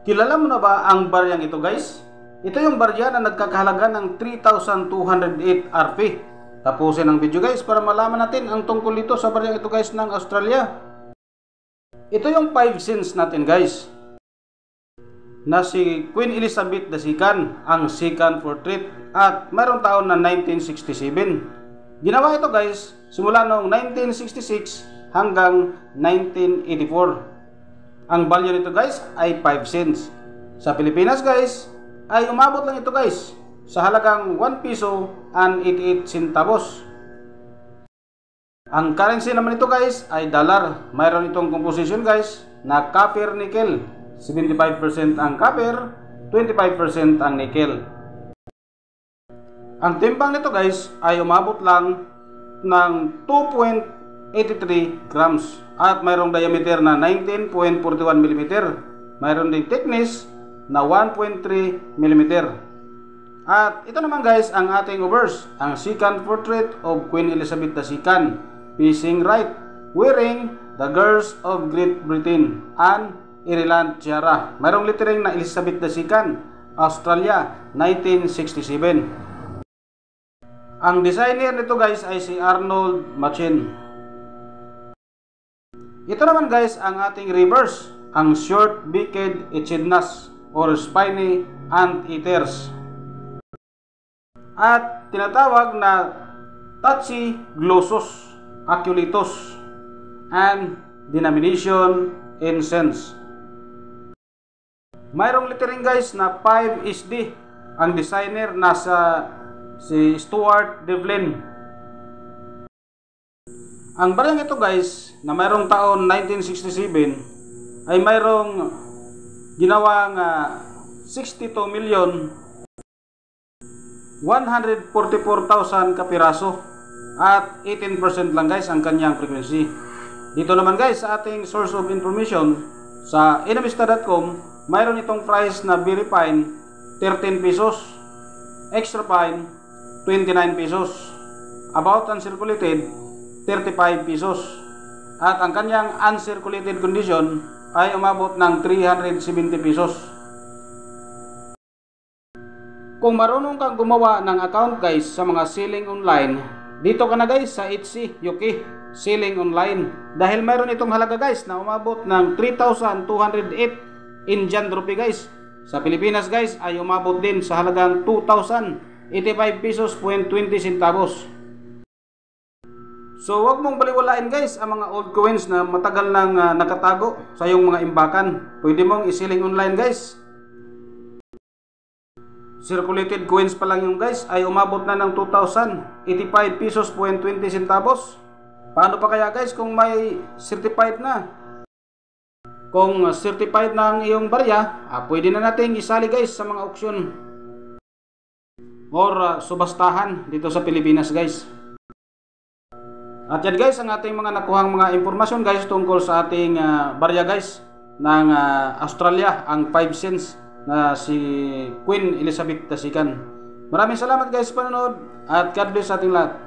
Kilala mo na ba ang baryang ito guys? Ito yung barya na nagkakahalaga ng 3,208 Rp. Tapusin ang video guys para malaman natin ang tungkol dito sa baryang ito guys ng Australia. Ito yung 5 cents natin guys, na si Queen Elizabeth II, ang second portrait, at mayroong taon na 1967. Ginawa ito guys simula noong 1966 hanggang 1984. Ang value nito guys ay 5 cents. Sa Pilipinas guys ay umabot lang ito guys sa halagang 1 piso and 88 centavos. Ang currency naman ito guys ay dollar. Mayroon itong composition guys na copper nickel. 75% ang copper, 25% ang nickel. Ang timbang nito guys ay umabot lang ng 2.83 grams at mayroong diameter na 19.41 mm. Mayroon ding thickness na 1.3 mm. At ito naman guys ang ating obverse, ang second portrait of Queen Elizabeth II, facing right, wearing the Girls of Great Britain and Ireland tiara. Mayroong lettering na Elizabeth II, Australia, 1967. Ang designer nito guys ay si Arnold Machen. Ito naman guys ang ating reverse, ang short-beaked echidnas or spiny anteaters, at tinatawag na Tachyglossus aculeatus and denomination incense. Mayroong lettering guys na 5SD. Ang designer nasa si Stuart Devlin. Ang baryang ito guys na mayroong taon 1967 ay mayroong ginawang 62,144,000 kapiraso at 18% lang guys ang kanyang frequency. Dito naman guys sa ating source of information sa Inamista.com, mayroon itong price na very fine 13 pesos, extra fine 29 pesos, about uncirculated 35 pesos, at ang kanyang uncirculated condition ay umabot ng 370 pesos. Kung marunong kang gumawa ng account guys sa mga selling online, dito ka na guys sa Etsy UK selling online, dahil mayroon itong halaga guys na umabot ng 3,208 Indian rupee guys. Sa Pilipinas guys ay umabot din sa halagang 2,085 pesos 20 centavos. So wag mong baliwalain guys ang mga old coins na matagal nang nakatago sa iyong mga imbakan. Pwede mong i-selling online guys. Circulated coins pa lang yung guys ay umabot na ng 2,085 pesos 20 centavos. Paano pa kaya guys kung may certified na? Kung certified na ang iyong barya, pwede na natin isali guys sa mga auction or subastahan dito sa Pilipinas guys. At yan guys ang ating mga nakuhang mga impormasyon guys tungkol sa ating barya guys ng Australia, ang 5 cents na si Queen Elizabeth II. Maraming salamat guys sa panonood at God bless sa ating lahat.